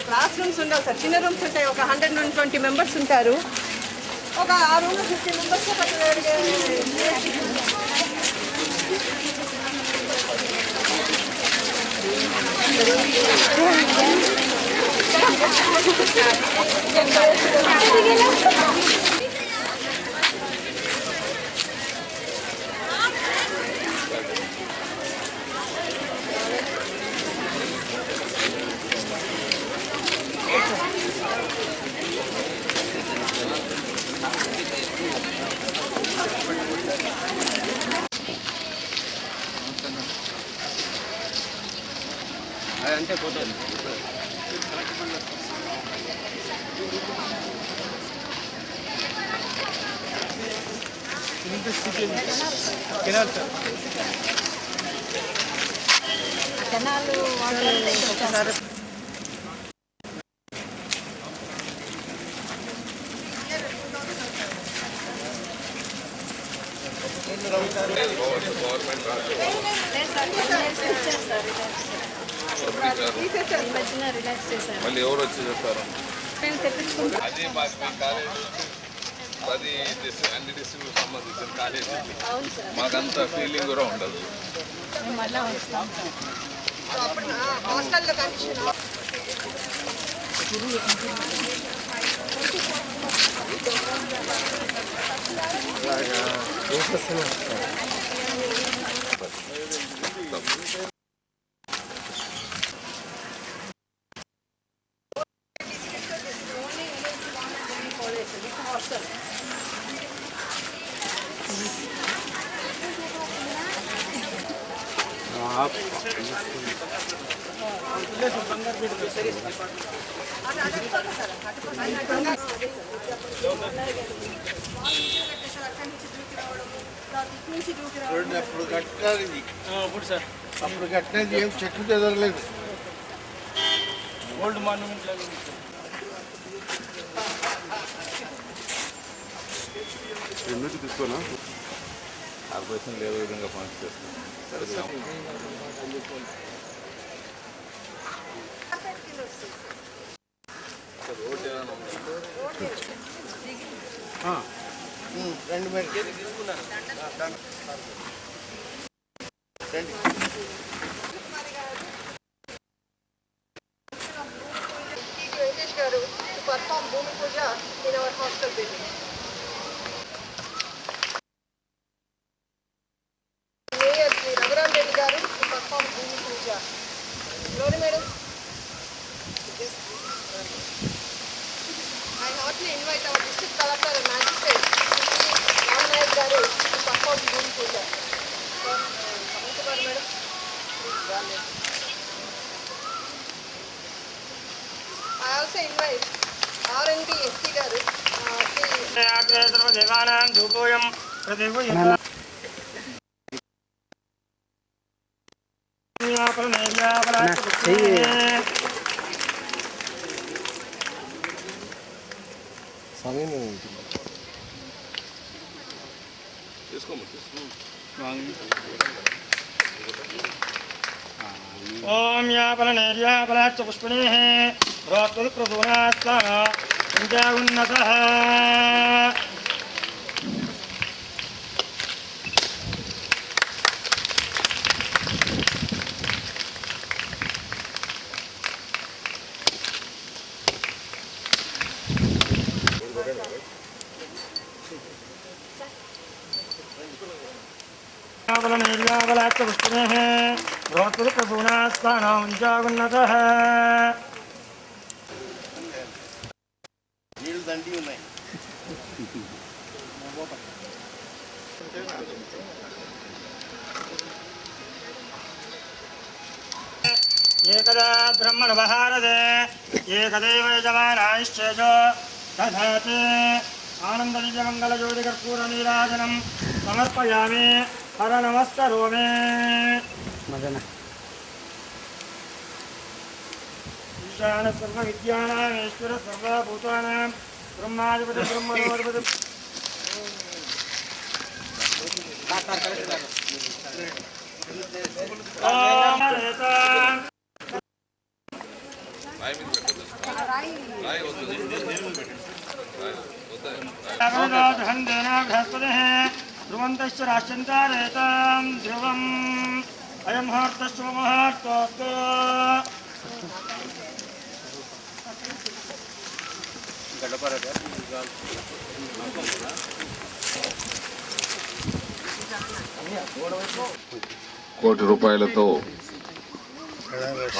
Class rooms ఉండవు sir, చిన్న rooms ఉంటాయి. ఒక 120 మెంబర్స్ ఉంటారు. ఒక ఆ రూమ్లో 50 మెంబర్స్ అంటే పోతుంది. కెనాలు ఒకసారి మళ్ళీ ఎవరు వచ్చి చెప్తారు? అది మాకు మీ కాలేజ్ అది అన్ని డిస్ట్రిక్ట్ సంబంధించిన కాలేజీ, మాకంత ఫీలింగ్ కూడా ఉండదు. అప్పుడు కట్టాలి, అప్పుడు కట్టినది ఏం చెట్లు ఎదరలేదు. ఓల్డ్ మాన్యుమెంట్ లాగా ఎందుకు తీసుకోనా? కార్పొరేషన్ లేదో విధంగా ఫండ్స్ చేస్తాం. రెండు మరి వెంకటేష్ గారు to perform భూమి పూజ in our hostel building. Mayor Sri Raghuram Reddy garu to perform భూమి పూజ. Glory madam. I heartily invite our district collector and magistrate Sri Ram Nayak garu to perform భూమి పూజ. Madam. I also invite R&D SC garu దేవానాం ధూపోయం ఓం యాపలనేర్యాపలాచ్చ పుష్పిణేః రోత్వల్ప్రసూనాస్తా విద్యాఉన్నతః యాపలనేర్యాపలాచ్చ పుష్పిణేః రోత్వల్ప్రసూనాస్తా విద్యాఉన్నతః నీళ్ళు దండి ఉన్నాయి. ఏకదా బ్రహ్మణ బహారదే ఏకదేవ యజమానాశ్చేజో దధాతి ఆనంద దివ్యమంగళ జ్యోతి కర్పూర నీరాజనం సమర్పయామి. హర నమస్కరోమి. ఈశాన సర్వ విద్యానామేశ్వర సర్వభూతానాం బ్రహ్మాధిపతి బ్రహ్మణోధిపతి రాయి మీద పెట్టదు రాయి వద్దు ధ్రువంతశ్చ రాష్ట్రంతారేతాం ధ్రువం అయం ముహూర్తశ్చ ముహూర్తోస్తు కోటి రూపాయలతో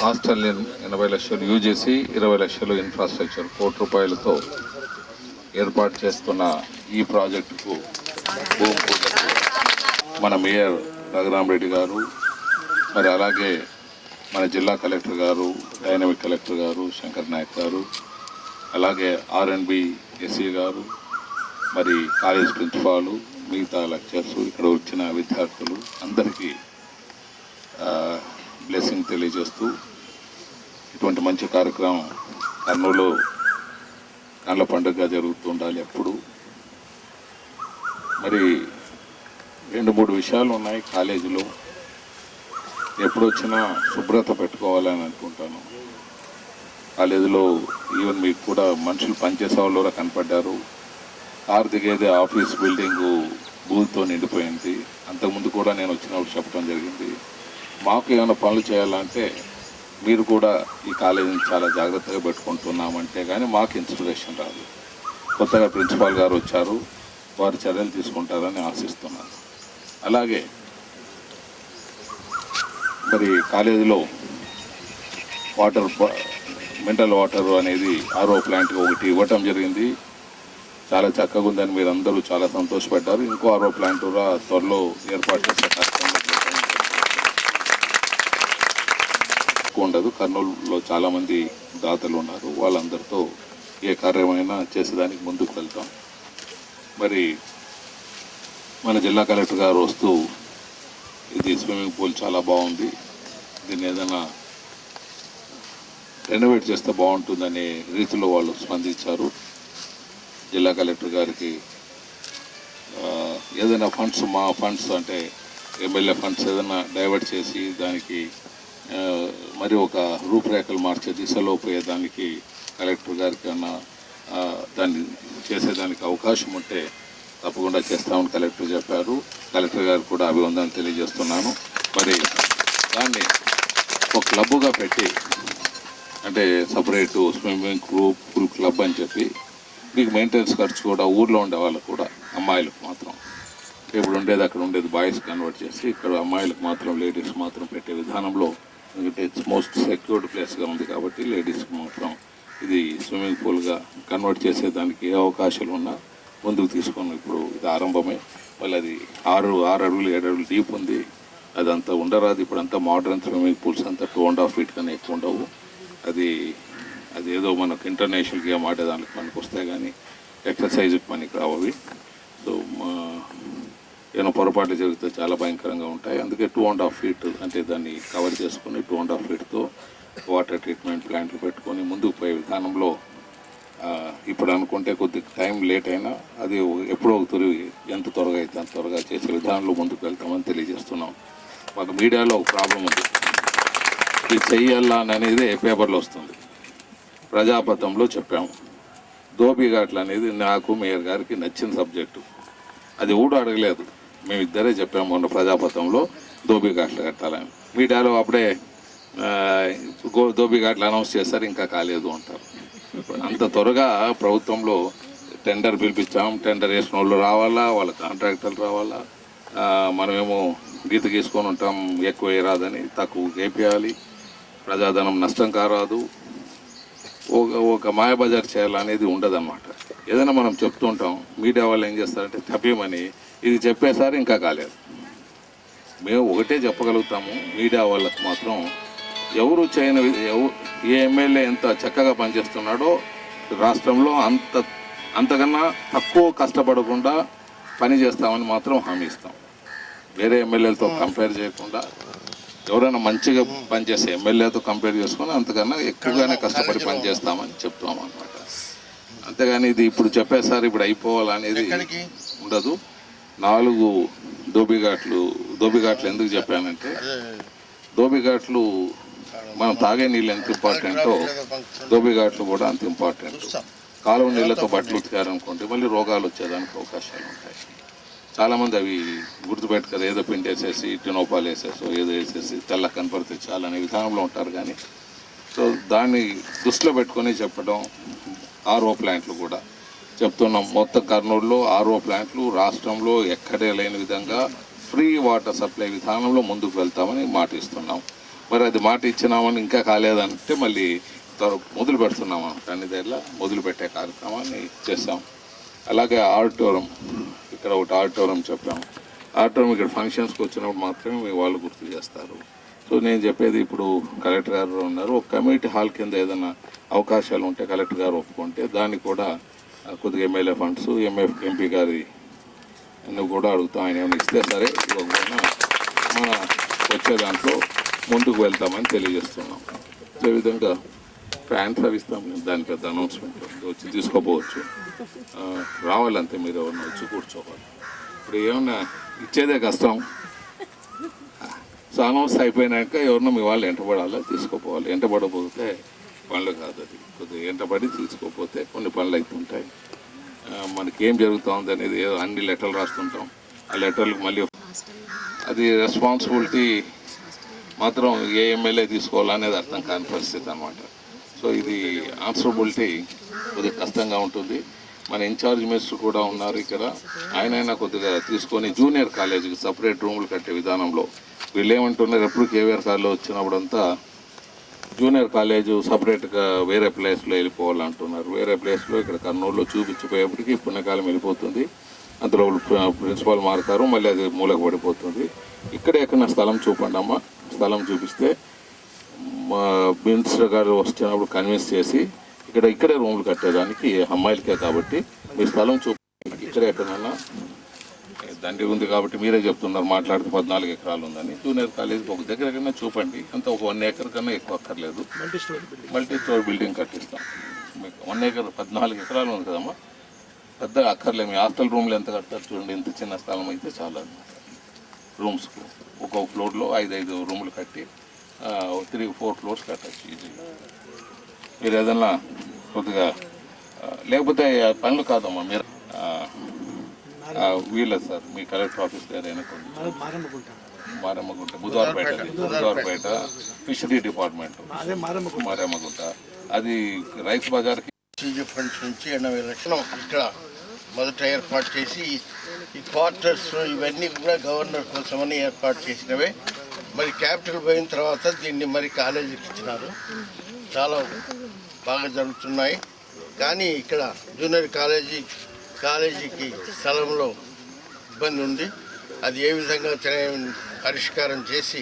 హాస్టల్ 80 లక్షలు యూజీసీ 20 లక్షలు ఇన్ఫ్రాస్ట్రక్చర్ కోటి రూపాయలతో ఏర్పాటు చేస్తున్న ఈ ప్రాజెక్టుకు భూమి పూజకు మన మేయర్ రఘురామరెడ్డి గారు, మరి అలాగే మన జిల్లా కలెక్టర్ గారు, డైనమిక్ కలెక్టర్ గారు శంకర్ నాయక్ గారు, అలాగే ఆర్ఎండ్బి ఎస్సీ గారు, మరి కాలేజ్ ప్రిన్సిపాలు, మిగతా లెక్చర్స్, ఇక్కడ వచ్చిన విద్యార్థులు అందరికీ బ్లెస్సింగ్ తెలియజేస్తూ ఇటువంటి మంచి కార్యక్రమం కర్నూలు కళ్ళ పండుగగా జరుగుతుండాలి ఎప్పుడు. మరి 2-3 విషయాలు ఉన్నాయి కాలేజీలో. ఎప్పుడు వచ్చినా శుభ్రత పెట్టుకోవాలని అనుకుంటాను. కాలేజీలో ఈవెన్ మీకు కూడా మనుషులు పనిచేసే వాళ్ళు కూడా కనపడ్డారు. కారు దిగేదే ఆఫీస్ బిల్డింగు బూల్తో నిండిపోయింది. అంతకుముందు కూడా నేను వచ్చినప్పుడు చెప్పడం జరిగింది. మాకు ఏమైనా పనులు చేయాలంటే మీరు కూడా ఈ కాలేజీని చాలా జాగ్రత్తగా పెట్టుకుంటున్నామంటే కానీ మాకు ఇన్స్పిరేషన్ రాదు. కొత్తగా ప్రిన్సిపాల్ గారు వచ్చారు, వారు చర్యలు తీసుకుంటారని ఆశిస్తున్నాను. అలాగే మరి కాలేజీలో వాటర్ మినరల్ వాటర్ అనేది ఆర్ఓ ప్లాంట్ ఒకటి ఇవ్వటం జరిగింది. చాలా చక్కగా ఉందని మీరు అందరూ చాలా సంతోషపడ్డారు. ఇంకో ఆర్ఓ ప్లాంట్ కూడా త్వరలో ఏర్పాటు చేసే కార్యక్రమం ఉండదు. కర్నూలులో చాలామంది దాతలు ఉన్నారు, వాళ్ళందరితో ఏ కార్యమైనా చేసేదానికి ముందుకు వెళ్తాం. మరి మన జిల్లా కలెక్టర్ గారు వస్తూ ఇది స్విమ్మింగ్ పూల్ చాలా బాగుంది, దీన్ని ఏదైనా రెనోవేట్ చేస్తే బాగుంటుందనే రీతిలో వాళ్ళు స్పందించారు. జిల్లా కలెక్టర్ గారికి ఏదైనా ఫండ్స్, మా ఫండ్స్ అంటే ఎమ్మెల్యే ఫండ్స్ ఏదైనా డైవర్ట్ చేసి దానికి మరి ఒక రూపురేఖలు మార్చే దిశలో పోయేదానికి కలెక్టర్ గారికి అన్న దాన్ని చేసేదానికి అవకాశం ఉంటే తప్పకుండా చేస్తామని కలెక్టర్ చెప్పారు. కలెక్టర్ గారు కూడా అభివందనలు తెలియజేస్తున్నాను. మరి దాన్ని ఒక క్లబ్గా పెట్టి, అంటే సపరేటు స్విమ్మింగ్ పూల్ క్లబ్ అని చెప్పి, మీకు మెయింటెనెన్స్ ఖర్చు కూడా ఊర్లో ఉండే వాళ్ళకు కూడా, అమ్మాయిలకు మాత్రం ఇప్పుడు ఉండేది అక్కడ ఉండేది బాయ్స్ కన్వర్ట్ చేసి ఇక్కడ అమ్మాయిలకు మాత్రం లేడీస్ మాత్రం పెట్టే విధానంలో, ఎందుకంటే ఇట్స్ మోస్ట్ సెక్యూర్డ్ ప్లేస్గా ఉంది కాబట్టి లేడీస్కి మాత్రం ఇది స్విమ్మింగ్ పూల్గా కన్వర్ట్ చేసేదానికి ఏ అవకాశాలు ఉన్నా ముందుకు తీసుకున్నాం. ఇప్పుడు ఇది ఆరంభమే. మళ్ళీ అది 6 అడుగులు 7 అడుగులు డీప్ ఉంది. అదంతా ఉండరాదు. ఇప్పుడు అంతా మోడర్న్ స్విమ్మింగ్ పూల్స్ అంతా 2.5 feet కన్నా ఎక్కువ ఉండవు. అది ఏదో మనకు ఇంటర్నేషనల్ గేమ్ ఆడేదానికి పనికి వస్తాయి కానీ ఎక్సర్సైజ్కి పనికి రావవి. సో ఏమైనా పొరపాట్లు జరిగితే చాలా భయంకరంగా ఉంటాయి. అందుకే 2.5 feet అంటే దాన్ని కవర్ చేసుకుని 2.5 feetతో వాటర్ ట్రీట్మెంట్ ప్లాంట్లు పెట్టుకొని ముందుకు పోయే విధానంలో ఇప్పుడు అనుకుంటే కొద్ది టైం లేట్ అయినా అది ఎప్పుడో ఎంత త్వరగా అయితే అంత త్వరగా చేసే విధానంలో ముందుకు వెళ్తామని తెలియజేస్తున్నాం. మాకు మీడియాలో ఒక ప్రాబ్లం ఉంది, ఇది చెయ్యాలా అనేది పేపర్లో వస్తుంది. ప్రజాపథంలో చెప్పాము. ధోబీఘాట్లు అనేది నాకు మేయర్ గారికి నచ్చిన సబ్జెక్టు. అది ఊడు అడగలేదు, మేమిద్దరే చెప్పాము మొన్న ప్రజాపథంలో ధోబీఘాట్లు కట్టాలని. మీడియాలో అప్పుడే ధోబీఘాట్లు అనౌన్స్ చేస్తారు, ఇంకా కాలేదు అంటారు. అంత త్వరగా ప్రభుత్వంలో టెండర్ పిలిపించాం. టెండర్ వేసిన వాళ్ళు రావాలా, వాళ్ళ కాంట్రాక్టర్లు రావాలా. మనమేమో గీత గీసుకొని ఉంటాం, ఎక్కువ రాదని తక్కువ వేపియాలి, ప్రజాధనం నష్టం కారాదు, ఒక మాయాబజార్ చేయాలనేది ఉండదన్నమాట. ఏదైనా మనం చెప్తూ ఉంటాం, మీడియా వాళ్ళు ఏం చేస్తారంటే తప్పేమని ఇది చెప్పేసారి ఇంకా కాలేదు. మేము ఒకటే చెప్పగలుగుతాము, మీడియా వాళ్ళకు మాత్రం ఎవరు చేయని ఏ ఎమ్మెల్యే ఎంత చక్కగా పనిచేస్తున్నాడో రాష్ట్రంలో అంతకన్నా తక్కువ కష్టపడకుండా పని చేస్తామని మాత్రం హామీ ఇస్తాం. వేరే ఎమ్మెల్యేలతో కంపేర్ చేయకుండా ఎవరైనా మంచిగా పనిచేసే ఎమ్మెల్యేతో కంపేర్ చేసుకుని అంతకన్నా ఎక్కువగానే కష్టపడి పనిచేస్తామని చెప్తాం అన్నమాట. అంతేగాని ఇది ఇప్పుడు చెప్పేసారి ఇప్పుడు అయిపోవాలనేది ఉండదు. 4 ధోబిఘాట్లు ఎందుకు చెప్పానంటే ధోబిఘాట్లు మనం తాగే నీళ్ళు ఎంత ఇంపార్టెంటో ధోబిఘాట్లు కూడా అంత ఇంపార్టెంట్. కాలువ నీళ్ళతో బట్టలు ఉతికారనుకోండి మళ్ళీ రోగాలు వచ్చేదానికి అవకాశాలు ఉంటాయి. చాలామంది అవి గుర్తుపెట్టుకోరు, ఏదో పిండి వేసేసి టినోపాలు వేసేసో ఏదో వేసేసి తెల్ల కనపడితే చాలనే విధానంలో ఉంటారు. కానీ సో దాన్ని దృష్టిలో పెట్టుకొని చెప్పడం. ఆర్ఓ ప్లాంట్లు కూడా చెప్తున్నాం. మొత్తం కర్నూలులో ఆర్ఓ ప్లాంట్లు రాష్ట్రంలో ఎక్కడే లేని విధంగా ఫ్రీ వాటర్ సప్లై విధానంలో ముందుకు వెళ్తామని మాట ఇస్తున్నాం. మరి అది మాట ఇచ్చినామని ఇంకా కాలేదంటే మళ్ళీ మొదలు పెడుతున్నాం. అన్ని దగ్గర మొదలుపెట్టే కార్యక్రమాన్ని చేస్తాం. అలాగే ఆడిటోరియం, ఇక్కడ ఒకటి ఆడిటోరియం చెప్పాము. ఆడిటోరియం ఇక్కడ ఫంక్షన్స్కి వచ్చినప్పుడు మాత్రమే మీ వాళ్ళు గుర్తు చేస్తారు. సో నేను చెప్పేది ఇప్పుడు కలెక్టర్ గారు ఉన్నారు, ఒక కమ్యూనిటీ హాల్ కింద ఏదైనా అవకాశాలు ఉంటే కలెక్టర్ గారు ఒప్పుకుంటే దాన్ని కూడా కొద్దిగా ఎమ్మెల్యే ఫండ్స్ ఎంపీ గారి నువ్వు కూడా అడుగుతాం. ఆయన ఏమైనా ఇస్తే సరే, ఇవ్వకపోయినా మన వచ్చే దాంట్లో ముందుకు వెళ్తామని తెలియజేస్తున్నాం. అదేవిధంగా ఫ్యాన్స్ అవి ఇస్తాం, దాని పెద్ద అనౌన్స్మెంట్ వచ్చి తీసుకోపోవచ్చు, రావాలంతే, మీరు ఎవరన్నా వచ్చి కూర్చోవాలి. ఇప్పుడు ఏమన్నా ఇచ్చేదే కష్టం. సో అనౌన్స్ అయిపోయినాక ఎవరన్నా మీ వాళ్ళు ఎంటబడాలో తీసుకోపోవాలి. ఎంటబడకపోతే పనులు కాదు, అది కొద్దిగా ఎంటబడి తీసుకోకపోతే కొన్ని పనులు అవుతుంటాయి. మనకి ఏం జరుగుతుంది అనేది అన్ని లెటర్లు రాస్తుంటాం. ఆ లెటర్లకు మళ్ళీ అది రెస్పాన్సిబిలిటీ మాత్రం ఏ ఎమ్మెల్యే తీసుకోవాలనేది అర్థం కాని పరిస్థితి అన్నమాట. సో ఇది ఆన్సరబిలిటీ కొద్దిగా కష్టంగా ఉంటుంది. మన ఇన్ఛార్జ్ మినిస్టర్ కూడా ఉన్నారు ఇక్కడ, ఆయనైనా కొద్దిగా తీసుకొని జూనియర్ కాలేజీకి సపరేట్ రూములు కట్టే విధానంలో వీళ్ళు ఏమంటున్నారు, ఎప్పుడు కేవీఆర్ కాలేజీలో వచ్చినప్పుడంతా జూనియర్ కాలేజు సపరేట్గా వేరే ప్లేస్లో వెళ్ళిపోవాలంటున్నారు. వేరే ప్లేస్లో ఇక్కడ కర్నూలులో చూపించిపోయేప్పటికీ పుణ్యకాలం వెళ్ళిపోతుంది. అందులో ప్రిన్సిపాల్ మారుతారు, మళ్ళీ అది మూలకు పడిపోతుంది. ఇక్కడే ఎక్కడన్నా స్థలం చూపండి అమ్మ, స్థలం చూపిస్తే మా మినిస్టర్ గారు వచ్చినప్పుడు కన్విన్స్ చేసి ఇక్కడే రూములు కట్టేదానికి అమ్మాయిలకే కాబట్టి మీరు స్థలం చూపండి. ఇక్కడే ఎక్కడన్నా దండి ఉంది కాబట్టి మీరే చెప్తున్నారు మాట్లాడితే 14 ఎకరాలు ఉందని. జూనియర్ కాలేజీకి ఒక దగ్గర కన్నా చూపండి, అంత ఒక 1 ఎకర్ కన్నా ఎక్కువ అక్కర్లేదు. మల్టీ స్టోర్ బిల్డింగ్ కట్టిస్తాం. మీకు 1 ఎకర్ 14 ఎకరాలు ఉంది కదమ్మా, పెద్దగా అక్కర్లేదు. మీ హాస్టల్ రూమ్లు ఎంత కడతారు చూడండి, ఇంత చిన్న స్థలం అయితే చాలా అన్నమాట. రూమ్స్కు ఒక్కొక్క ఫ్లోర్లో 5 రూములు కట్టి 3-4 ఫ్లోర్స్ కట్టచ్చు ఈజీగా. మీరు ఏదన్నా కొద్దిగా లేకపోతే పనులు కాదమ్మా, మీరు వీళ్ళ సార్ మీ కలెక్టర్ ఆఫీస్ దగ్గర మారమ్మగుంట, బుధవారపేట ఫిషరీ డిపార్ట్మెంట్ మారమ్మగుంట, అది రైస్ బజార్కి ఫండ్స్ నుంచి 80 లక్షలు ఇక్కడ మొదట ఏర్పాటు చేసి ఈ క్వార్టర్స్ ఇవన్నీ కూడా గవర్నర్ కోసమని ఏర్పాటు చేసినవే. మరి క్యాపిటల్ పోయిన తర్వాత దీన్ని మరి కాలేజీకి ఇచ్చినారు. చాలా బాగా జరుగుతున్నాయి. కానీ ఇక్కడ జూనియర్ కాలేజీకి స్థలంలో ఇబ్బంది ఉంది. అది ఏ విధంగా పరిష్కారం చేసి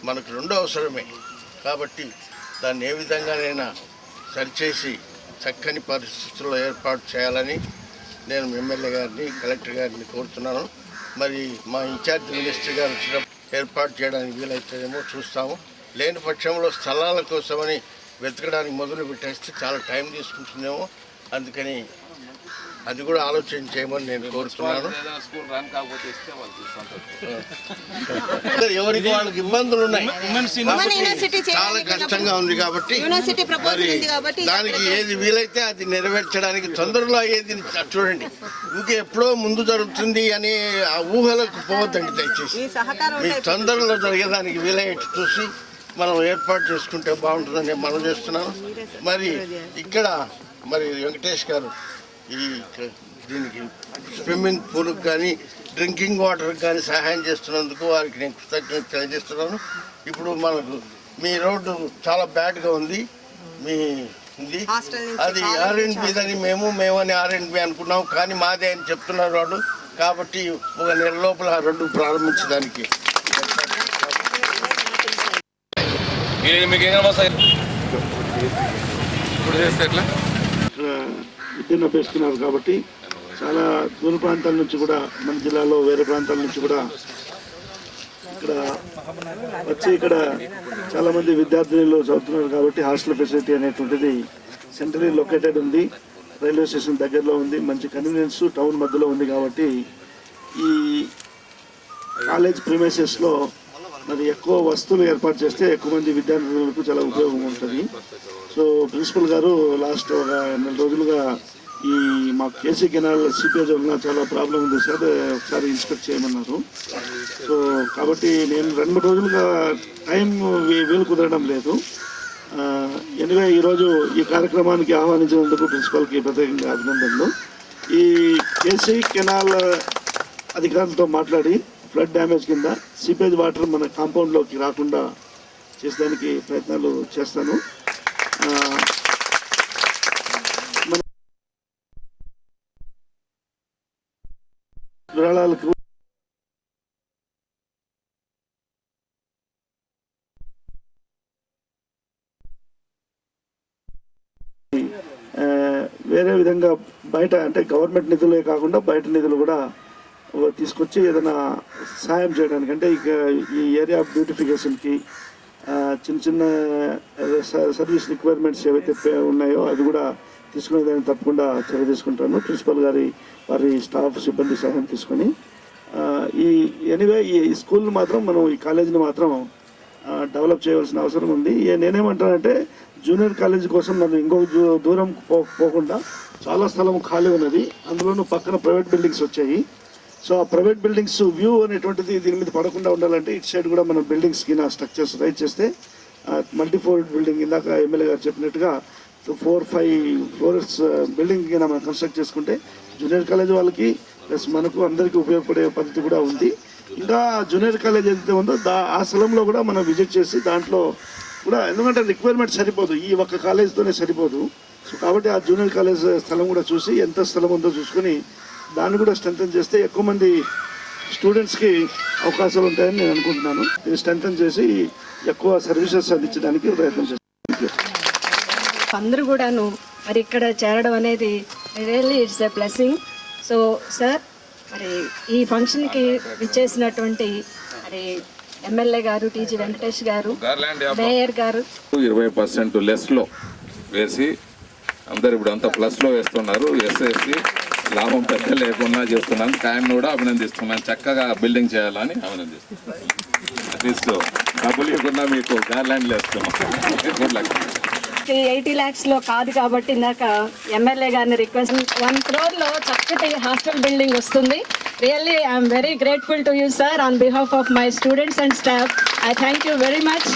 మనకు 2 అవసరమే కాబట్టి దాన్ని ఏ విధంగానైనా సరిచేసి చక్కని పరిస్థితుల్లో ఏర్పాటు చేయాలని నేను ఎమ్మెల్యే గారిని కలెక్టర్ గారిని కోరుతున్నాను. మరి మా ఇన్ఛార్జ్ మినిస్టర్ గారు వచ్చినప్పుడు ఏర్పాటు చేయడానికి వీలైతుందేమో చూస్తాము. లేని పక్షంలో స్థలాల కోసమని వెతకడానికి మొదలు పెట్టేస్తే చాలా టైం తీసుకుంటుందేమో. అందుకని అది కూడా ఆలోచన చేయమని నేను కోరుతున్నాను. ఎవరికి వాళ్ళకి ఇబ్బందులు ఉన్నాయి, చాలా కష్టంగా ఉంది కాబట్టి మరి దానికి ఏది వీలైతే అది నెరవేర్చడానికి తొందరలో అయ్యేది చూడండి. ఇంక ఎప్పుడో ముందు జరుగుతుంది అని ఆ ఊహలకు పోవద్దండి దయచేసి. మీ తొందరలో జరిగేదానికి వీలయ్యేట్టు చూసి మనం ఏర్పాటు చేసుకుంటే బాగుంటుందని మనం చేస్తున్నాను. మరి ఇక్కడ మరి వెంకటేష్ గారు దీనికి స్విమ్మింగ్ పూల్కి కానీ డ్రింకింగ్ వాటర్కి కానీ సహాయం చేస్తున్నందుకు వారికి నేను కృతజ్ఞత తెలియజేస్తున్నాను. ఇప్పుడు మనకు మీ రోడ్డు చాలా బ్యాడ్గా ఉంది, అది R&Bదని మేమని R&B అనుకున్నాం, కానీ మాదే అని చెప్తున్నారు రోడ్డు. కాబట్టి 1 నెల లోపల ఆ రోడ్డు ప్రారంభించడానికి విద్యను అభ్యసిస్తున్నారు. కాబట్టి చాలా దూర ప్రాంతాల నుంచి కూడా మన జిల్లాలో వేరే ప్రాంతాల నుంచి కూడా ఇక్కడ వచ్చి ఇక్కడ చాలామంది విద్యార్థులు చదువుతున్నారు. కాబట్టి హాస్టల్ ఫెసిలిటీ అనేటువంటిది సెంట్రలీ లొకేటెడ్ ఉంది, రైల్వే స్టేషన్ దగ్గరలో ఉంది, మంచి కన్వీనియన్స్ టౌన్ మధ్యలో ఉంది. కాబట్టి ఈ కాలేజ్ ప్రిమైసెస్లో మరి ఎక్కువ వస్తువులు ఏర్పాటు చేస్తే ఎక్కువ మంది విద్యార్థులకు చాలా ఉపయోగం ఉంటుంది. సో ప్రిన్సిపల్ గారు లాస్ట్ ఒక 4 రోజులుగా ఈ మా కేసీ కెనాల్ సీపేజ్ వలన చాలా ప్రాబ్లం ఉంది సార్, ఒకసారి ఇన్స్పెక్ట్ చేయమన్నారు. సో కాబట్టి నేను 2-3 రోజులుగా టైం వీలు కుదరడం లేదు. ఎనివే ఈరోజు ఈ కార్యక్రమానికి ఆహ్వానించినందుకు ప్రిన్సిపల్కి ప్రత్యేకంగా అభినందనలు. ఈ కేసీ కెనాల్ అధికారులతో మాట్లాడి ఫ్లడ్ డ్యామేజ్ కింద సీపేజ్ వాటర్ మన కాంపౌండ్లోకి రాకుండా చేసేదానికి ప్రయత్నాలు చేస్తాను. మన విరాళాలకు వేరే విధంగా బయట అంటే గవర్నమెంట్ నిధులే కాకుండా బయట నిధులు కూడా తీసుకొచ్చి ఏదైనా సాయం చేయడానికి, అంటే ఇక ఈ ఏరియా బ్యూటిఫికేషన్కి చిన్న చిన్న సర్వీస్ రిక్వైర్మెంట్స్ ఏవైతే ఉన్నాయో అది కూడా తీసుకునేదాన్ని తప్పకుండా చర్య తీసుకుంటాను. ప్రిన్సిపల్ గారి వారి స్టాఫ్ సిబ్బంది సహాయం తీసుకొని ఈ ఎనీవే ఈ స్కూల్ని మాత్రం మనం ఈ కాలేజీని మాత్రం డెవలప్ చేయవలసిన అవసరం ఉంది. నేనేమంటానంటే జూనియర్ కాలేజ్ కోసం నన్ను ఇంకో దూరం పోకుండా చాలా స్థలం ఖాళీ ఉన్నది, అందులోనూ పక్కన ప్రైవేట్ బిల్డింగ్స్ వచ్చాయి. సో ఆ ప్రైవేట్ బిల్డింగ్స్ వ్యూ అనేటువంటిది దీని మీద పడకుండా ఉండాలంటే ఇటు సైడ్ కూడా మన బిల్డింగ్స్కి నా స్ట్రక్చర్స్ రైట్ చేస్తే మల్టీఫ్లోర్ బిల్డింగ్ ఇందాక ఎమ్మెల్యే గారు చెప్పినట్టుగా 4-5 ఫ్లోర్స్ బిల్డింగ్ మనం కన్స్ట్రక్ట్ చేసుకుంటే జూనియర్ కాలేజ్ వాళ్ళకి ప్లస్ మనకు అందరికీ ఉపయోగపడే పద్ధతి కూడా ఉంది. ఇంకా జూనియర్ కాలేజ్ ఏదైతే ఉందో ఆ స్థలంలో కూడా మనం విజిట్ చేసి దాంట్లో కూడా, ఎందుకంటే రిక్వైర్మెంట్ సరిపోదు, ఈ ఒక్క కాలేజ్తోనే సరిపోదు. సో కాబట్టి ఆ జూనియర్ కాలేజ్ స్థలం కూడా చూసి ఎంత స్థలం ఉందో చూసుకొని దాన్ని కూడా స్ట్రెంథన్ చేస్తే ఎక్కువ మంది స్టూడెంట్స్కి అవకాశాలు ఉంటాయని నేను అనుకుంటున్నాను. ఇది స్ట్రెంథన్ చేసి ఎక్కువ సర్వీసెస్ అందించడానికి ప్రయత్నం చేస్తాను. అందరూ కూడాను మరి ఇక్కడ చేరడం అనేది really it's a blessing. So sir మరి ఈ ఫంక్షన్కి విచ్చేసినటువంటి మరి ఎమ్మెల్యే గారు టీజీ వెంకటేష్ గారు, మేయర్ గారు 20% లెస్లో వేసి అందరు ఇప్పుడు అంతా ప్లస్లో వేస్తున్నారు. ఎస్ఎస్సి లాభం పెద్ద లేకుండా చేస్తున్నాను. ఆయన కూడా అభినందిస్తున్నాను. చక్కగా బిల్డింగ్ చేయాలని అభినందిస్తున్నాను. అట్లీస్ట్ డబ్బులు ఇవ్వకుండా మీకు గార్లాండ్లు వేస్తున్నాం. 80 lakhsలో కాదు కాబట్టి ఇందాక ఎమ్మెల్యే గారిని రిక్వెస్ట్ 1 crore చక్కటి హాస్టల్ బిల్డింగ్ వస్తుంది. Really I'm very grateful to you sir on behalf of my students and staff. I thank you very much.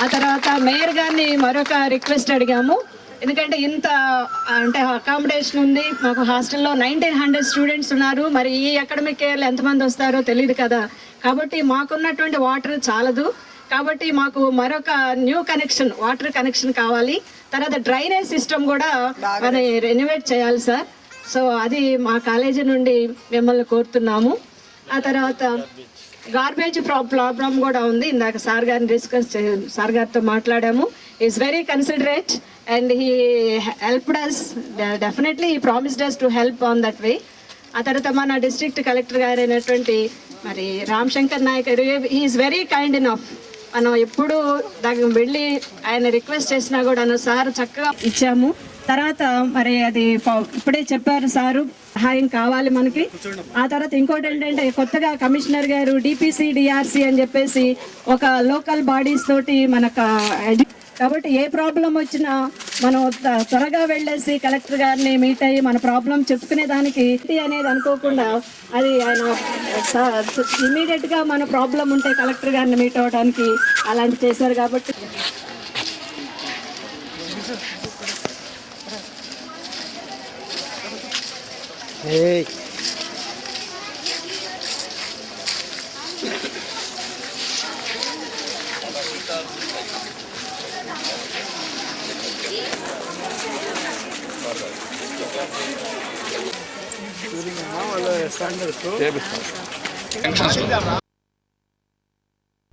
ఆ తర్వాత మేయర్ గారిని మరొక రిక్వెస్ట్ అడిగాము, ఎందుకంటే ఇంత అంటే అకామిడేషన్ ఉంది మాకు హాస్టల్లో 1900 స్టూడెంట్స్ ఉన్నారు. మరి ఈ అకాడమిక్ ఇయర్లో ఎంతమంది వస్తారో తెలియదు కదా, కాబట్టి మాకున్నటువంటి వాటర్ చాలదు. కాబట్టి మాకు మరొక న్యూ కనెక్షన్, వాటర్ కనెక్షన్ కావాలి. తర్వాత డ్రైనేజ్ సిస్టమ్ కూడా మనం రెనోవేట్ చేయాలి సార్. సో అది మా కాలేజీ నుండి మిమ్మల్ని కోరుతున్నాము. ఆ తర్వాత గార్బేజ్ ప్రాబ్లం కూడా ఉంది. ఇందాక సార్ గారితో మాట్లాడాము. Is very considerate and he helped us, definitely he promised us to help on that way. ఆ తర్వాత మన డిస్ట్రిక్ట్ కలెక్టర్ గారు అయినటువంటి మరి రామశంకర్ నాయక్ గారు, he is very kind enough. మనం ఎప్పుడు దగ్గర వెళ్ళి ఆయన రిక్వెస్ట్ చేసినా కూడా సార్ చక్కగా ఇచ్చాము. తర్వాత మరి అది ఇప్పుడే చెప్పారు సారు, సహాయం కావాలి మనకి. ఆ తర్వాత ఇంకోటి ఏంటంటే కొత్తగా కమిషనర్ గారు డిపిసి డిఆర్సి అని చెప్పేసి ఒక లోకల్ బాడీస్ తోటి మనకు, కాబట్టి ఏ ప్రాబ్లం వచ్చినా మనం త్వరగా వెళ్ళేసి కలెక్టర్ గారిని మీట్ అయ్యి మన ప్రాబ్లం చెప్పుకునే దానికి అనేది అనుకోకుండా అది ఆయన ఇమీడియట్గా మన ప్రాబ్లం ఉంటే కలెక్టర్ గారిని మీట్ అవ్వడానికి అలాంటి చేశారు. కాబట్టి వాళ్ళు